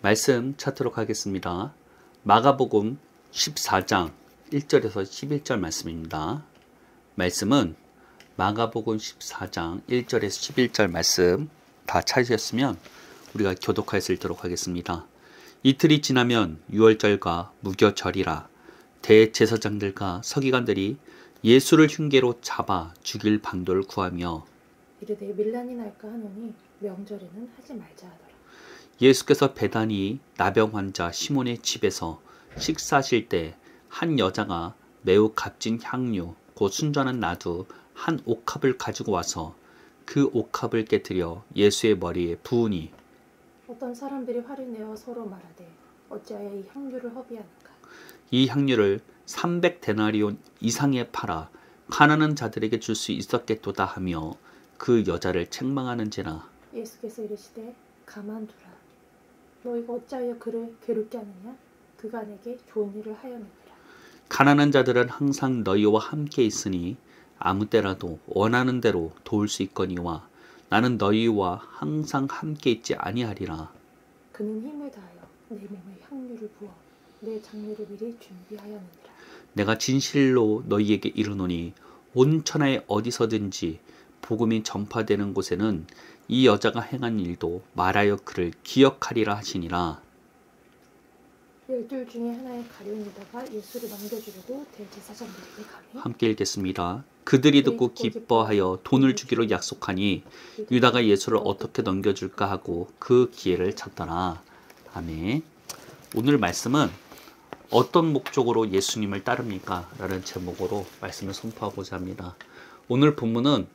말씀 찾도록 하겠습니다. 마가복음 14장 1절에서 11절 말씀입니다. 말씀은 마가복음 14장 1절에서 11절 말씀 다 찾으셨으면 우리가 교독하여 읽도록 하겠습니다. 이틀이 지나면 유월절과 무교절이라 대제사장들과 서기관들이 예수를 흉계로 잡아 죽일 방도를 구하며 이르되 밀란이 날까 하노니 명절에는 하지 말자 하더라. 예수께서 베다니 나병 환자 시몬의 집에서 식사하실 때 한 여자가 매우 값진 향유 곧 순전한 나두 한 옥합을 가지고 와서 그 옥합을 깨뜨려 예수의 머리에 부으니 어떤 사람들이 화를 내어 서로 말하되 어찌하여 이 향유를 허비하는가. 이 향유를 300데나리온 이상에 팔아 가난한 자들에게 줄 수 있었겠도다 하며 그 여자를 책망하는지라. 예수께서 이르시되 가만두라. 너희가 어찌하여 그를 괴롭게 하느냐. 그가 내게 좋은 일을 하였느니라. 가난한 자들은 항상 너희와 함께 있으니 아무 때라도 원하는 대로 도울 수 있거니와 나는 너희와 항상 함께 있지 아니하리라. 그는 힘을 다하여 내 몸에 향유를 부어 내 장례를 미리 준비하였느니라. 내가 진실로 너희에게 이르노니 온 천하에 어디서든지 복음이 전파되는 곳에는 이 여자가 행한 일도 말하여 그를 기억하리라 하시니라. 12 중에 하나의 가룟 유다가 예수를 넘겨주려고 대제사장들에게 가매 함께 읽겠습니다. 그들이 듣고 기뻐하여 돈을 주기로 약속하니 유다가 예수를 어떻게 넘겨줄까 하고 그 기회를 찾더라. 아멘. 오늘 말씀은 어떤 목적으로 예수님을 따릅니까? 라는 제목으로 말씀을 선포하고자 합니다. 오늘 본문은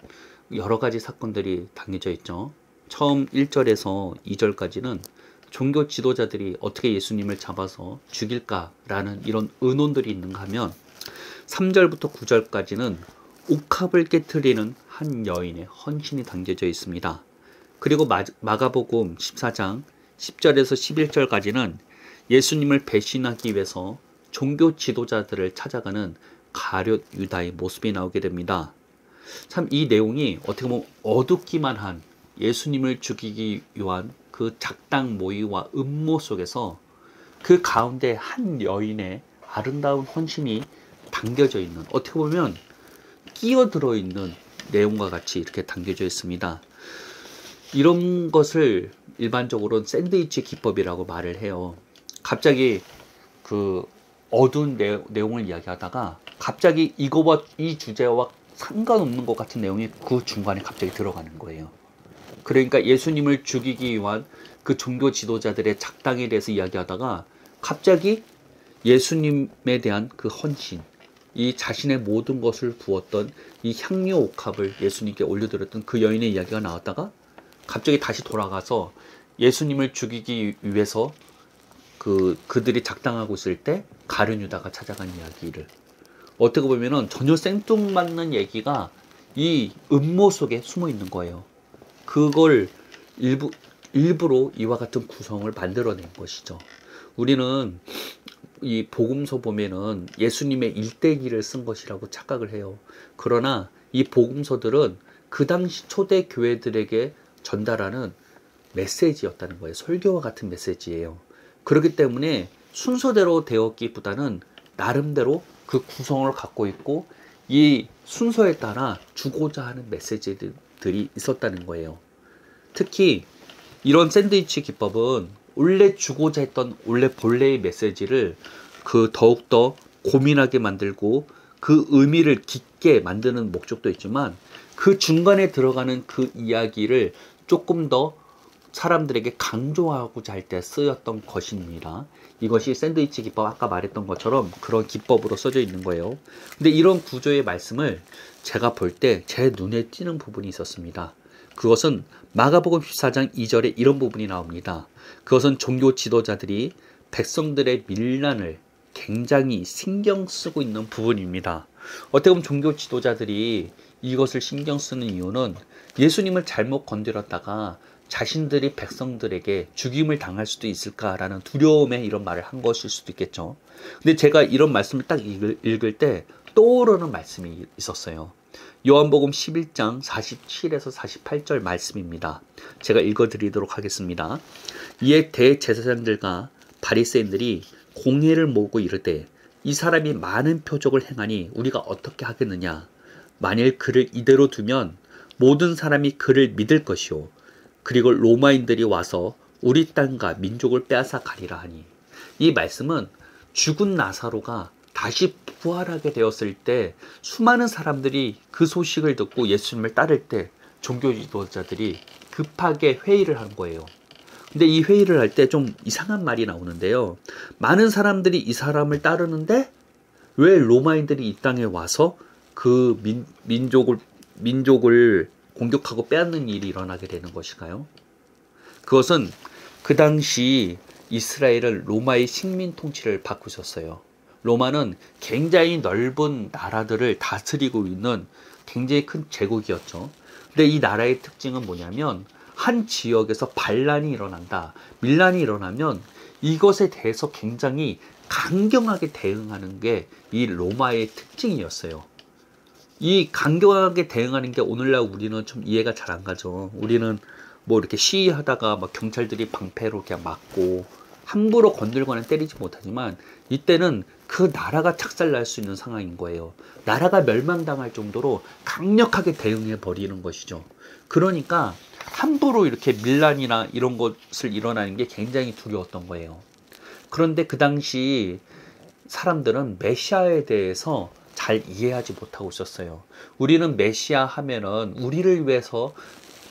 여러 가지 사건들이 담겨져 있죠. 처음 1절에서 2절까지는 종교 지도자들이 어떻게 예수님을 잡아서 죽일까라는 이런 의논들이 있는가 하면 3절부터 9절까지는 옥합을 깨트리는 한 여인의 헌신이 담겨져 있습니다. 그리고 마가복음 14장 10절에서 11절까지는 예수님을 배신하기 위해서 종교 지도자들을 찾아가는 가룟 유다의 모습이 나오게 됩니다. 참 이 내용이 어떻게 보면 어둡기만 한 예수님을 죽이기 위한 그 작당 모의와 음모 속에서 그 가운데 한 여인의 아름다운 헌신이 담겨져 있는, 어떻게 보면 끼어들어 있는 내용과 같이 이렇게 담겨져 있습니다. 이런 것을 일반적으로는 샌드위치 기법이라고 말을 해요. 갑자기 그 어두운 내용을 이야기하다가 갑자기 이거와 이 주제와 상관없는 것 같은 내용이 그 중간에 갑자기 들어가는 거예요. 그러니까 예수님을 죽이기 위한 그 종교 지도자들의 작당에 대해서 이야기하다가 갑자기 예수님에 대한 그 헌신, 이 자신의 모든 것을 부었던 이 향유 옥합을 예수님께 올려드렸던 그 여인의 이야기가 나왔다가 갑자기 다시 돌아가서 예수님을 죽이기 위해서 그들이 작당하고 있을 때 가룟 유다가 찾아간 이야기를, 어떻게 보면은 전혀 생뚱맞는 얘기가 이 음모 속에 숨어 있는 거예요. 그걸 일부러 이와 같은 구성을 만들어낸 것이죠. 우리는 이 복음서 보면은 예수님의 일대기를 쓴 것이라고 착각을 해요. 그러나 이 복음서들은 그 당시 초대 교회들에게 전달하는 메시지였다는 거예요. 설교와 같은 메시지예요. 그렇기 때문에 순서대로 되었기보다는 나름대로 그 구성을 갖고 있고 이 순서에 따라 주고자 하는 메시지들이 있었다는 거예요. 특히 이런 샌드위치 기법은 원래 주고자 했던 원래 본래의 메시지를 더욱더 고민하게 만들고 그 의미를 깊게 만드는 목적도 있지만 그 중간에 들어가는 그 이야기를 조금 더 사람들에게 강조하고자 할 때 쓰였던 것입니다. 이것이 샌드위치 기법, 아까 말했던 것처럼 그런 기법으로 써져 있는 거예요. 근데 이런 구조의 말씀을 제가 볼 때 제 눈에 띄는 부분이 있었습니다. 그것은 마가복음 14장 2절에 이런 부분이 나옵니다. 그것은 종교 지도자들이 백성들의 밀란을 굉장히 신경 쓰고 있는 부분입니다. 어떻게 보면 종교 지도자들이 이것을 신경 쓰는 이유는 예수님을 잘못 건드렸다가 자신들이 백성들에게 죽임을 당할 수도 있을까라는 두려움에 이런 말을 한 것일 수도 있겠죠. 근데 제가 이런 말씀을 딱 읽을 때 떠오르는 말씀이 있었어요. 요한복음 11장 47에서 48절 말씀입니다. 제가 읽어드리도록 하겠습니다. 이에 대제사장들과 바리새인들이 공회를 모으고 이르되 이 사람이 많은 표적을 행하니 우리가 어떻게 하겠느냐. 만일 그를 이대로 두면 모든 사람이 그를 믿을 것이요 그리고 로마인들이 와서 우리 땅과 민족을 빼앗아 가리라 하니. 이 말씀은 죽은 나사로가 다시 부활하게 되었을 때 수많은 사람들이 그 소식을 듣고 예수님을 따를 때 종교 지도자들이 급하게 회의를 한 거예요. 근데 이 회의를 할 때 좀 이상한 말이 나오는데요. 많은 사람들이 이 사람을 따르는데 왜 로마인들이 이 땅에 와서 그 민족을 공격하고 빼앗는 일이 일어나게 되는 것일까요? 그것은 그 당시 이스라엘은 로마의 식민 통치를 받고 있었어요. 로마는 굉장히 넓은 나라들을 다스리고 있는 굉장히 큰 제국이었죠. 근데 이 나라의 특징은 뭐냐면 한 지역에서 반란이 일어난다, 밀란이 일어나면 이것에 대해서 굉장히 강경하게 대응하는 게 이 로마의 특징이었어요. 이 강경하게 대응하는 게 오늘날 우리는 좀 이해가 잘 안 가죠. 우리는 뭐 이렇게 시위하다가 막 경찰들이 방패로 그냥 맞고 함부로 건들거나 때리지 못하지만 이때는 그 나라가 착살날 수 있는 상황인 거예요. 나라가 멸망당할 정도로 강력하게 대응해 버리는 것이죠. 그러니까 함부로 이렇게 밀란이나 이런 것을 일어나는 게 굉장히 두려웠던 거예요. 그런데 그 당시 사람들은 메시아에 대해서 잘 이해하지 못하고 있었어요. 우리는 메시아 하면은 우리를 위해서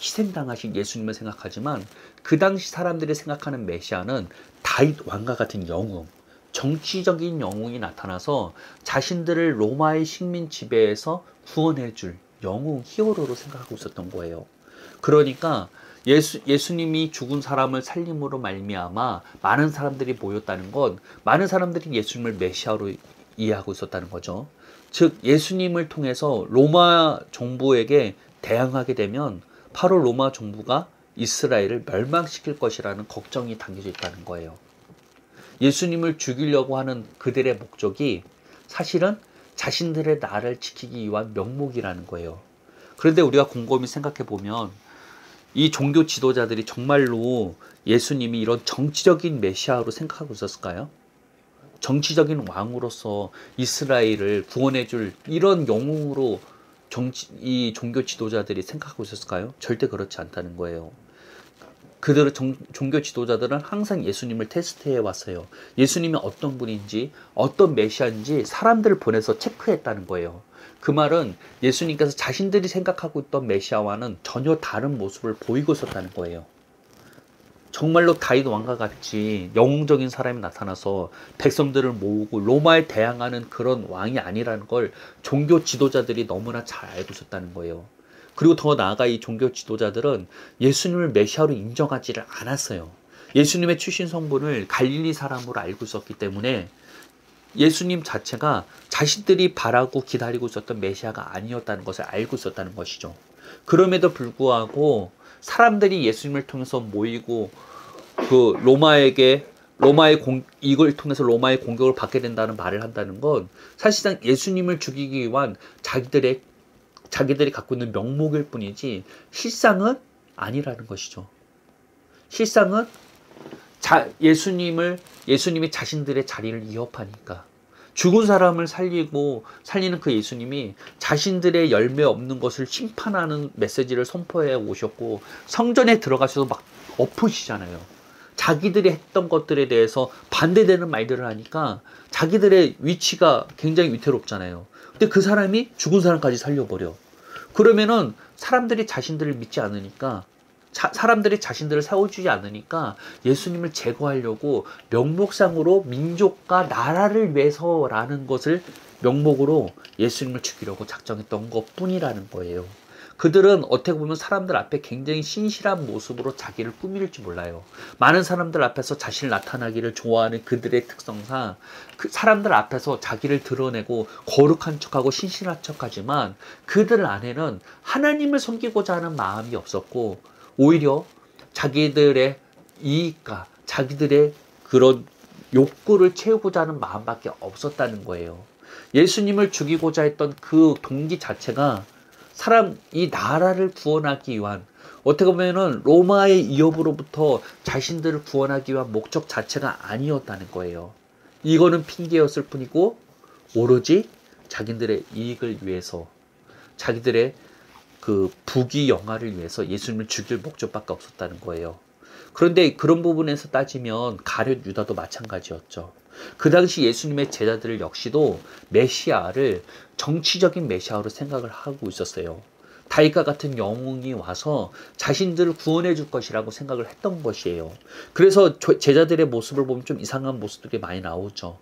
희생당하신 예수님을 생각하지만 그 당시 사람들이 생각하는 메시아는 다윗 왕과 같은 영웅, 정치적인 영웅이 나타나서 자신들을 로마의 식민 지배에서 구원해줄 영웅, 히어로로 생각하고 있었던 거예요. 그러니까 예수님이 죽은 사람을 살림으로 말미암아 많은 사람들이 모였다는 건 많은 사람들이 예수님을 메시아로 이해하고 있었다는 거죠. 즉 예수님을 통해서 로마 정부에게 대항하게 되면 바로 로마 정부가 이스라엘을 멸망시킬 것이라는 걱정이 담겨져 있다는 거예요. 예수님을 죽이려고 하는 그들의 목적이 사실은 자신들의 나라를 지키기 위한 명목이라는 거예요. 그런데 우리가 곰곰이 생각해 보면 이 종교 지도자들이 정말로 예수님이 이런 정치적인 메시아로 생각하고 있었을까요? 정치적인 왕으로서 이스라엘을 구원해줄 이런 영웅으로 이 종교 지도자들이 생각하고 있었을까요? 절대 그렇지 않다는 거예요. 그들의 종교 지도자들은 항상 예수님을 테스트해 왔어요. 예수님이 어떤 분인지, 어떤 메시아인지 사람들을 보내서 체크했다는 거예요. 그 말은 예수님께서 자신들이 생각하고 있던 메시아와는 전혀 다른 모습을 보이고 있었다는 거예요. 정말로 다윗 왕과 같이 영웅적인 사람이 나타나서 백성들을 모으고 로마에 대항하는 그런 왕이 아니라는 걸 종교 지도자들이 너무나 잘 알고 있었다는 거예요. 그리고 더 나아가 이 종교 지도자들은 예수님을 메시아로 인정하지를 않았어요. 예수님의 출신 성분을 갈릴리 사람으로 알고 있었기 때문에 예수님 자체가 자신들이 바라고 기다리고 있었던 메시아가 아니었다는 것을 알고 있었다는 것이죠. 그럼에도 불구하고 사람들이 예수님을 통해서 모이고 그 이걸 통해서 로마의 공격을 받게 된다는 말을 한다는 건 사실상 예수님을 죽이기 위한 자기들이 갖고 있는 명목일 뿐이지 실상은 아니라는 것이죠. 실상은 예수님이 자신들의 자리를 위협하니까 죽은 사람을 살리는 그 예수님이 자신들의 열매 없는 것을 심판하는 메시지를 선포해 오셨고 성전에 들어가셔서 막 엎으시잖아요. 자기들이 했던 것들에 대해서 반대되는 말들을 하니까 자기들의 위치가 굉장히 위태롭잖아요. 근데 그 사람이 죽은 사람까지 살려버려. 그러면은 사람들이 자신들을 믿지 않으니까 사람들이 자신들을 세워주지 않으니까 예수님을 제거하려고 명목상으로 민족과 나라를 위해서라는 것을 명목으로 예수님을 죽이려고 작정했던 것뿐이라는 거예요. 그들은 어떻게 보면 사람들 앞에 굉장히 신실한 모습으로 자기를 꾸밀지 몰라요. 많은 사람들 앞에서 자신을 나타나기를 좋아하는 그들의 특성상 그 사람들 앞에서 자기를 드러내고 거룩한 척하고 신실한 척하지만 그들 안에는 하나님을 섬기고자 하는 마음이 없었고 오히려 자기들의 이익과 자기들의 그런 욕구를 채우고자 하는 마음밖에 없었다는 거예요. 예수님을 죽이고자 했던 그 동기 자체가 이 나라를 구원하기 위한, 어떻게 보면은 로마의 위협으로부터 자신들을 구원하기 위한 목적 자체가 아니었다는 거예요. 이거는 핑계였을 뿐이고 오로지 자기들의 이익을 위해서, 자기들의 그 부귀 영화를 위해서 예수님을 죽일 목적밖에 없었다는 거예요. 그런데 그런 부분에서 따지면 가룟 유다도 마찬가지였죠. 그 당시 예수님의 제자들 역시도 메시아를 정치적인 메시아로 생각을 하고 있었어요. 다윗과 같은 영웅이 와서 자신들을 구원해 줄 것이라고 생각을 했던 것이에요. 그래서 제자들의 모습을 보면 좀 이상한 모습들이 많이 나오죠.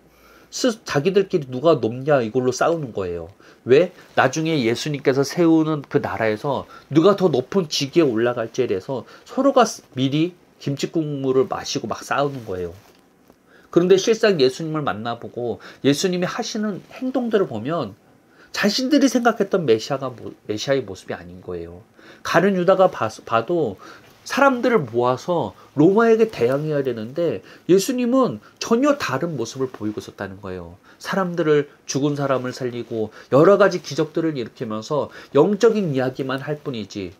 자기들끼리 누가 높냐 이걸로 싸우는 거예요. 왜? 나중에 예수님께서 세우는 그 나라에서 누가 더 높은 직위에 올라갈지에 대해서 서로가 미리 김칫국물을 마시고 막 싸우는 거예요. 그런데 실상 예수님을 만나보고 예수님이 하시는 행동들을 보면 자신들이 생각했던 메시아의 모습이 아닌 거예요. 가룟 유다가 봐도 사람들을 모아서 로마에게 대항해야 되는데 예수님은 전혀 다른 모습을 보이고 있었다는 거예요. 죽은 사람을 살리고 여러 가지 기적들을 일으키면서 영적인 이야기만 할 뿐이지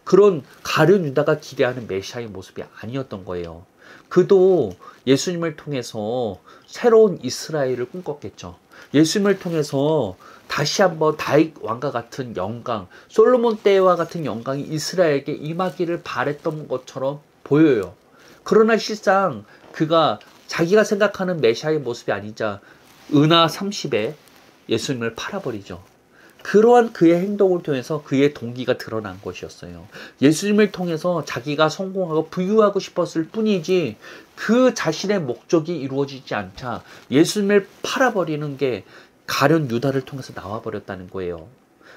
그런 가룟 유다가 기대하는 메시아의 모습이 아니었던 거예요. 그도 예수님을 통해서 새로운 이스라엘을 꿈꿨겠죠. 예수님을 통해서 다시 한번 다윗 왕과 같은 영광, 솔로몬 때와 같은 영광이 이스라엘에게 임하기를 바랬던 것처럼 보여요. 그러나 실상 그가 자기가 생각하는 메시아의 모습이 아니자 은하 30에 예수님을 팔아버리죠. 그러한 그의 행동을 통해서 그의 동기가 드러난 것이었어요. 예수님을 통해서 자기가 성공하고 부유하고 싶었을 뿐이지 그 자신의 목적이 이루어지지 않자 예수님을 팔아버리는 게 가룟 유다를 통해서 나와버렸다는 거예요.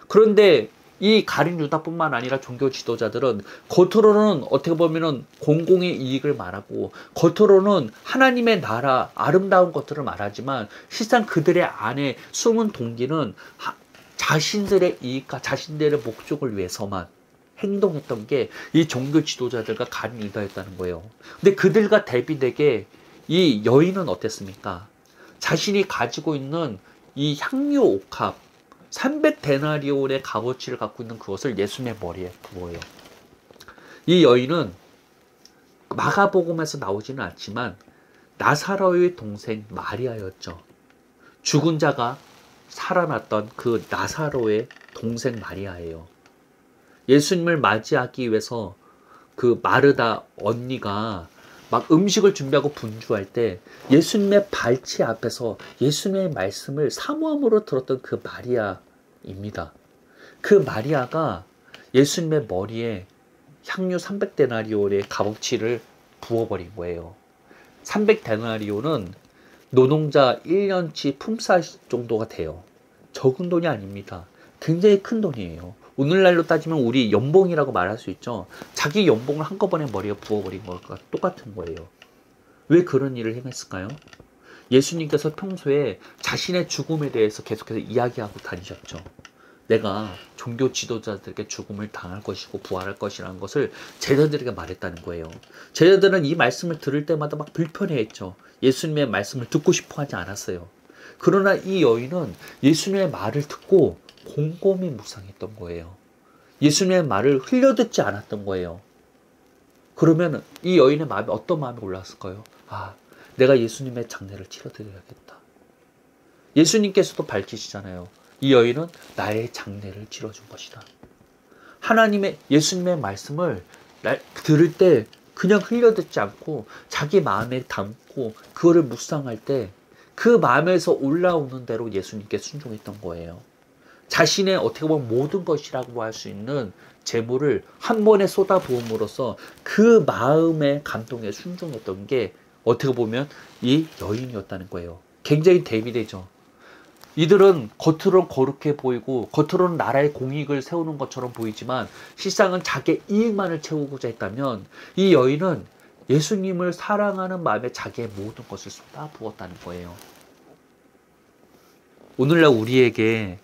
그런데 이 가룟 유다뿐만 아니라 종교 지도자들은 겉으로는 어떻게 보면은 공공의 이익을 말하고 겉으로는 하나님의 나라 아름다운 것들을 말하지만 실상 그들의 안에 숨은 동기는 자신들의 이익과 자신들의 목적을 위해서만 행동했던 게 이 종교 지도자들과 가룟 유다였다는 거예요. 근데 그들과 대비되게 이 여인은 어땠습니까? 자신이 가지고 있는 이 향유 옥합 300데나리온의 값어치를 갖고 있는 그것을 예수님의 머리에 부어요. 이 여인은 마가복음에서 나오지는 않지만 나사로의 동생 마리아였죠. 죽은 자가 살아났던 그 나사로의 동생 마리아예요. 예수님을 맞이하기 위해서 그 마르다 언니가 막 음식을 준비하고 분주할 때 예수님의 발치 앞에서 예수님의 말씀을 사모함으로 들었던 그 마리아입니다. 그 마리아가 예수님의 머리에 향유 300데나리온의 값어치를 부어버린 거예요. 300데나리온은 노동자 1년치 품삯 정도가 돼요. 적은 돈이 아닙니다. 굉장히 큰 돈이에요. 오늘날로 따지면 우리 연봉이라고 말할 수 있죠. 자기 연봉을 한꺼번에 머리에 부어버린 것과 똑같은 거예요. 왜 그런 일을 행했을까요? 예수님께서 평소에 자신의 죽음에 대해서 계속해서 이야기하고 다니셨죠. 내가 종교 지도자들에게 죽음을 당할 것이고 부활할 것이라는 것을 제자들에게 말했다는 거예요. 제자들은 이 말씀을 들을 때마다 막 불편해했죠. 예수님의 말씀을 듣고 싶어 하지 않았어요. 그러나 이 여인은 예수님의 말을 듣고 곰곰이 묵상했던 거예요. 예수님의 말을 흘려듣지 않았던 거예요. 그러면 이 여인의 마음에 어떤 마음이 올라왔을까요? 아, 내가 예수님의 장례를 치러드려야겠다. 예수님께서도 밝히시잖아요. 이 여인은 나의 장례를 치러준 것이다. 예수님의 말씀을 들을 때 그냥 흘려듣지 않고 자기 마음에 담고 그거를 묵상할 때 그 마음에서 올라오는 대로 예수님께 순종했던 거예요. 자신의 어떻게 보면 모든 것이라고 할 수 있는 재물을 한 번에 쏟아부음으로써 그 마음의 감동에 순종했던 게 어떻게 보면 이 여인이었다는 거예요. 굉장히 대비되죠. 이들은 겉으로는 거룩해 보이고 겉으로는 나라의 공익을 세우는 것처럼 보이지만 실상은 자기의 이익만을 채우고자 했다면 이 여인은 예수님을 사랑하는 마음에 자기의 모든 것을 쏟아부었다는 거예요. 오늘날 우리에게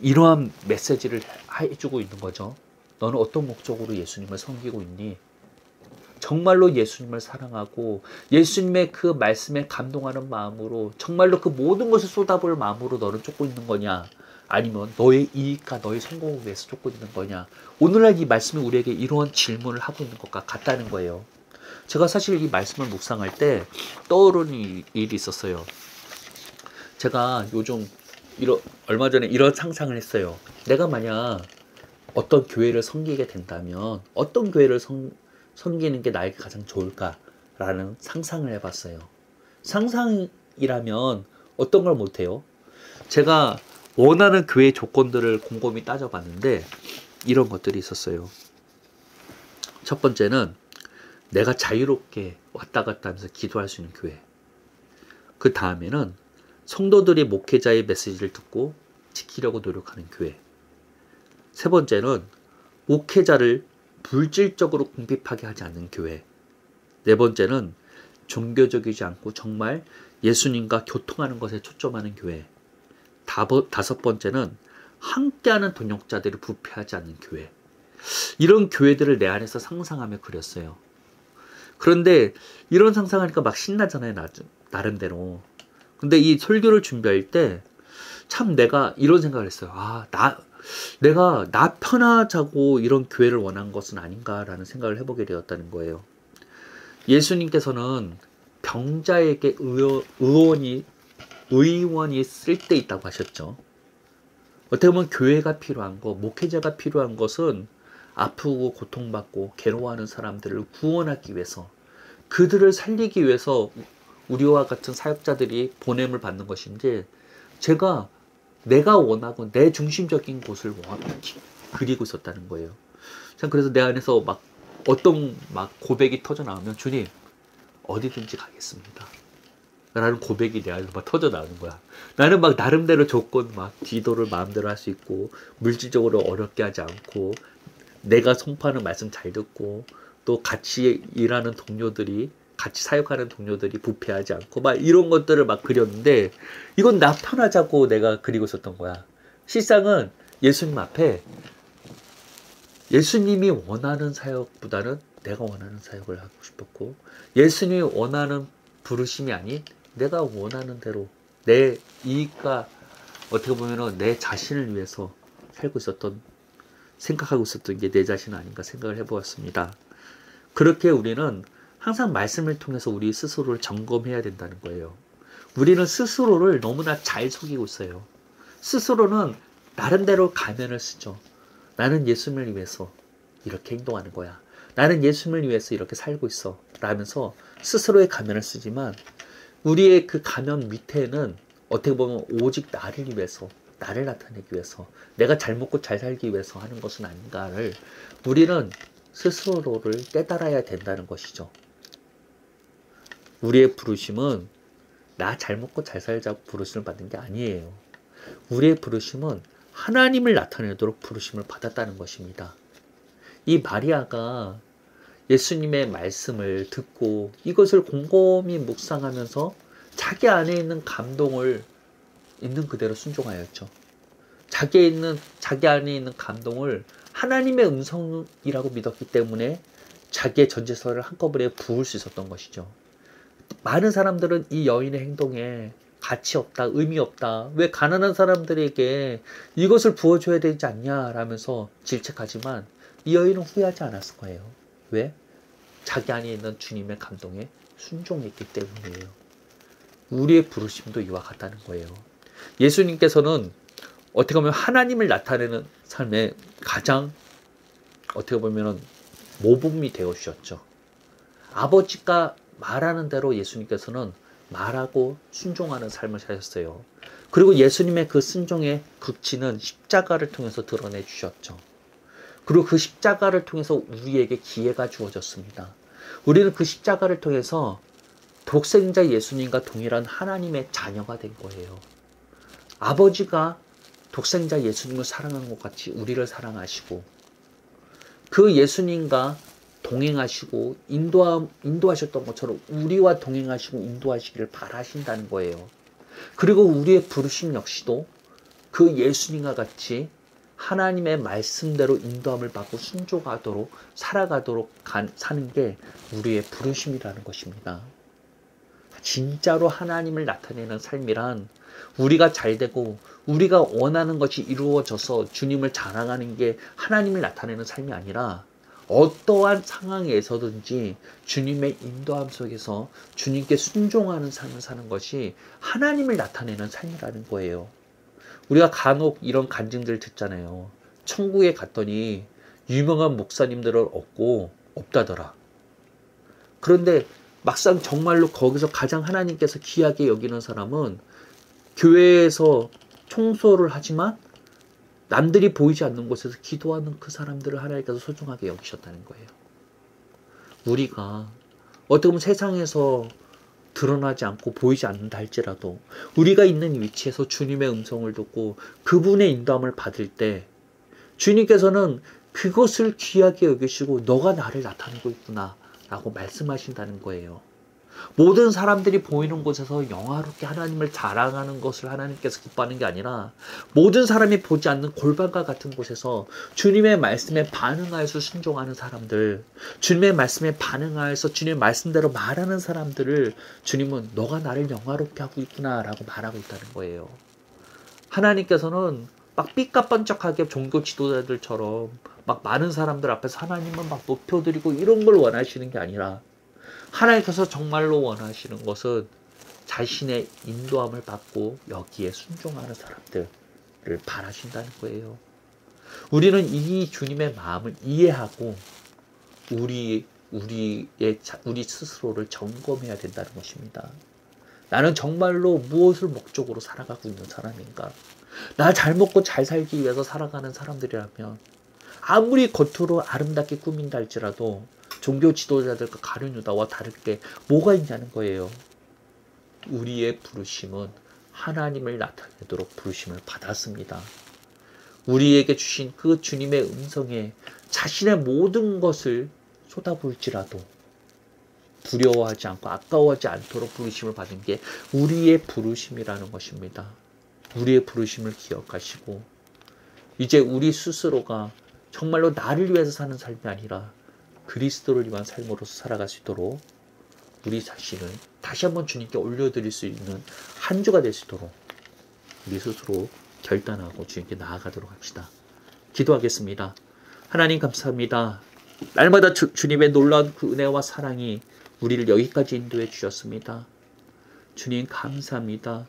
이러한 메시지를 해주고 있는 거죠. 너는 어떤 목적으로 예수님을 섬기고 있니? 정말로 예수님을 사랑하고 예수님의 그 말씀에 감동하는 마음으로 정말로 그 모든 것을 쏟아부을 마음으로 너는 쫓고 있는 거냐? 아니면 너의 이익과 너의 성공을 위해서 쫓고 있는 거냐? 오늘날 이 말씀이 우리에게 이러한 질문을 하고 있는 것과 같다는 거예요. 제가 사실 이 말씀을 묵상할 때 떠오르는 일이 있었어요. 제가 요즘 얼마 전에 이런 상상을 했어요. 내가 만약 어떤 교회를 섬기게 된다면 어떤 교회를 섬기는 게 나에게 가장 좋을까라는 상상을 해봤어요. 상상이라면 어떤 걸 못해요? 제가 원하는 교회 조건들을 곰곰이 따져봤는데 이런 것들이 있었어요. 첫 번째는 내가 자유롭게 왔다 갔다 하면서 기도할 수 있는 교회. 그 다음에는 성도들이 목회자의 메시지를 듣고 지키려고 노력하는 교회. 세 번째는 목회자를 물질적으로 궁핍하게 하지 않는 교회. 네 번째는 종교적이지 않고 정말 예수님과 교통하는 것에 초점하는 교회. 다섯 번째는 함께하는 동역자들이 부패하지 않는 교회. 이런 교회들을 내 안에서 상상하며 그렸어요. 그런데 이런 상상하니까 막 신나잖아요, 나름대로. 근데 이 설교를 준비할 때 참 내가 이런 생각을 했어요. 내가 나 편하자고 이런 교회를 원한 것은 아닌가라는 생각을 해보게 되었다는 거예요. 예수님께서는 병자에게 의원이 쓸데 있다고 하셨죠. 어떻게 보면 교회가 필요한 것, 목회자가 필요한 것은 아프고 고통받고 괴로워하는 사람들을 구원하기 위해서, 그들을 살리기 위해서 우리와 같은 사역자들이 보냄을 받는 것인지, 내가 원하고 내 중심적인 곳을 그리고 있었다는 거예요. 그래서 내 안에서 어떤 고백이 터져 나오면, 주님 어디든지 가겠습니다 라는 고백이 내 안에서 터져 나오는 거야. 나는 나름대로 조건 기도를 마음대로 할 수 있고, 물질적으로 어렵게 하지 않고, 내가 선포하는 말씀 잘 듣고, 또 같이 일하는 동료들이, 같이 사역하는 동료들이 부패하지 않고 이런 것들을 그렸는데, 이건 나 편하자고 내가 그리고 있었던 거야. 실상은 예수님 앞에 예수님이 원하는 사역보다는 내가 원하는 사역을 하고 싶었고, 예수님이 원하는 부르심이 아닌 내가 원하는 대로 내 이익과 어떻게 보면 내 자신을 위해서 생각하고 있었던 게 내 자신 아닌가 생각을 해보았습니다. 그렇게 우리는 항상 말씀을 통해서 우리 스스로를 점검해야 된다는 거예요. 우리는 스스로를 너무나 잘 속이고 있어요. 스스로는 나름대로 가면을 쓰죠. 나는 예수님을 위해서 이렇게 행동하는 거야. 나는 예수님을 위해서 이렇게 살고 있어 라면서 스스로의 가면을 쓰지만, 우리의 그 가면 밑에는 어떻게 보면 오직 나를 위해서, 나를 나타내기 위해서, 내가 잘 먹고 잘 살기 위해서 하는 것은 아닌가를 우리는 스스로를 깨달아야 된다는 것이죠. 우리의 부르심은 나 잘 먹고 잘 살자고 부르심을 받는 게 아니에요. 우리의 부르심은 하나님을 나타내도록 부르심을 받았다는 것입니다. 이 마리아가 예수님의 말씀을 듣고 이것을 곰곰이 묵상하면서 자기 안에 있는 감동을 있는 그대로 순종하였죠. 자기 안에 있는 감동을 하나님의 음성이라고 믿었기 때문에 자기의 전제서를 한꺼번에 부을 수 있었던 것이죠. 많은 사람들은 이 여인의 행동에 가치 없다, 의미 없다, 왜 가난한 사람들에게 이것을 부어줘야 되지 않냐 라면서 질책하지만, 이 여인은 후회하지 않았을 거예요. 왜? 자기 안에 있는 주님의 감동에 순종했기 때문이에요. 우리의 부르심도 이와 같다는 거예요. 예수님께서는 어떻게 보면 하나님을 나타내는 삶에 가장 어떻게 보면 모범이 되어 주셨죠. 아버지가 말하는 대로 예수님께서는 말하고 순종하는 삶을 사셨어요. 그리고 예수님의 그 순종의 극치는 십자가를 통해서 드러내 주셨죠. 그리고 그 십자가를 통해서 우리에게 기회가 주어졌습니다. 우리는 그 십자가를 통해서 독생자 예수님과 동일한 하나님의 자녀가 된 거예요. 아버지가 독생자 예수님을 사랑한 것 같이 우리를 사랑하시고, 그 예수님과 동행하시고 인도하셨던 것처럼 우리와 동행하시고 인도하시기를 바라신다는 거예요. 그리고 우리의 부르심 역시도 그 예수님과 같이 하나님의 말씀대로 인도함을 받고 순종하도록 살아가도록 사는 게 우리의 부르심이라는 것입니다. 진짜로 하나님을 나타내는 삶이란, 우리가 잘되고 우리가 원하는 것이 이루어져서 주님을 자랑하는 게 하나님을 나타내는 삶이 아니라 어떠한 상황에서든지 주님의 인도함 속에서 주님께 순종하는 삶을 사는 것이 하나님을 나타내는 삶이라는 거예요. 우리가 간혹 이런 간증들 듣잖아요. 천국에 갔더니 유명한 목사님들을 얻고 없다더라. 그런데 막상 정말로 거기서 가장 하나님께서 귀하게 여기는 사람은 교회에서 청소를 하지만 남들이 보이지 않는 곳에서 기도하는 그 사람들을 하나님께서 소중하게 여기셨다는 거예요. 우리가 어떻게 보면 세상에서 드러나지 않고 보이지 않는다 할지라도 우리가 있는 위치에서 주님의 음성을 듣고 그분의 인도함을 받을 때 주님께서는 그것을 귀하게 여기시고 너가 나를 나타내고 있구나 라고 말씀하신다는 거예요. 모든 사람들이 보이는 곳에서 영화롭게 하나님을 자랑하는 것을 하나님께서 기뻐하는 게 아니라 모든 사람이 보지 않는 골방과 같은 곳에서 주님의 말씀에 반응하여서 순종하는 사람들, 주님의 말씀에 반응하여서 주님의 말씀대로 말하는 사람들을 주님은 너가 나를 영화롭게 하고 있구나 라고 말하고 있다는 거예요. 하나님께서는 막 삐까뻔쩍하게 종교 지도자들처럼 막 많은 사람들 앞에서 하나님은 막 높여드리고 이런 걸 원하시는 게 아니라 하나님께서 정말로 원하시는 것은 자신의 인도함을 받고 여기에 순종하는 사람들을 바라신다는 거예요. 우리는 이 주님의 마음을 이해하고 우리 스스로를 점검해야 된다는 것입니다. 나는 정말로 무엇을 목적으로 살아가고 있는 사람인가? 나 잘 먹고 잘 살기 위해서 살아가는 사람들이라면 아무리 겉으로 아름답게 꾸민다 할지라도 종교 지도자들과 가룟 유다와 다르게 뭐가 있냐는 거예요. 우리의 부르심은 하나님을 나타내도록 부르심을 받았습니다. 우리에게 주신 그 주님의 음성에 자신의 모든 것을 쏟아부을지라도 두려워하지 않고 아까워하지 않도록 부르심을 받은 게 우리의 부르심이라는 것입니다. 우리의 부르심을 기억하시고 이제 우리 스스로가 정말로 나를 위해서 사는 삶이 아니라 그리스도를 위한 삶으로서 살아갈 수 있도록 우리 자신을 다시 한번 주님께 올려드릴 수 있는 한 주가 될 수 있도록 우리 스스로 결단하고 주님께 나아가도록 합시다. 기도하겠습니다. 하나님 감사합니다. 날마다 주님의 놀라운 그 은혜와 사랑이 우리를 여기까지 인도해 주셨습니다. 주님 감사합니다.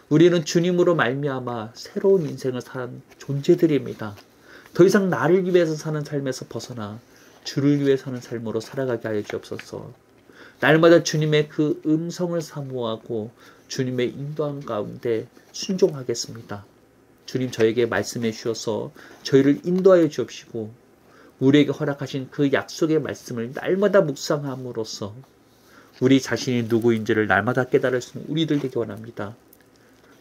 우리는 주님으로 말미암아 새로운 인생을 산 존재들입니다. 더 이상 나를 위해서 사는 삶에서 벗어나 주를 위해 사는 삶으로 살아가게 하여 주옵소서. 날마다 주님의 그 음성을 사모하고 주님의 인도함 가운데 순종하겠습니다. 주님 저에게 말씀해 주셔서 저희를 인도하여 주옵시고 우리에게 허락하신 그 약속의 말씀을 날마다 묵상함으로써 우리 자신이 누구인지를 날마다 깨달을 수 있는 우리들 되기 원합니다.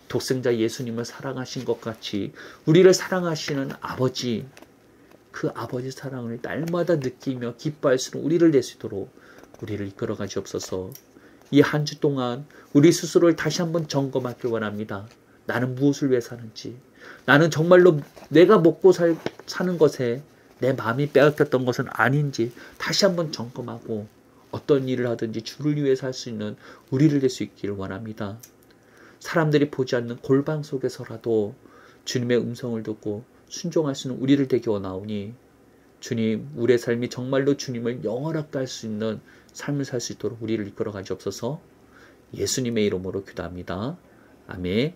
독생자 예수님을 사랑하신 것 같이 우리를 사랑하시는 아버지, 그 아버지 사랑을 날마다 느끼며 기뻐할 수 있는 우리를 낼 수 있도록 우리를 이끌어 가시옵소서. 이 한 주 동안 우리 스스로를 다시 한번 점검하길 원합니다. 나는 무엇을 위해 사는지, 나는 정말로 내가 먹고 사는 것에 내 마음이 빼앗겼던 것은 아닌지 다시 한번 점검하고 어떤 일을 하든지 주를 위해서 할 수 있는 우리를 낼 수 있기를 원합니다. 사람들이 보지 않는 골방 속에서라도 주님의 음성을 듣고 순종할 수 있는 우리를 되게 원하오니 주님, 우리의 삶이 정말로 주님을 영원하게 할 수 있는 삶을 살 수 있도록 우리를 이끌어 가시옵소서. 예수님의 이름으로 기도합니다. 아멘.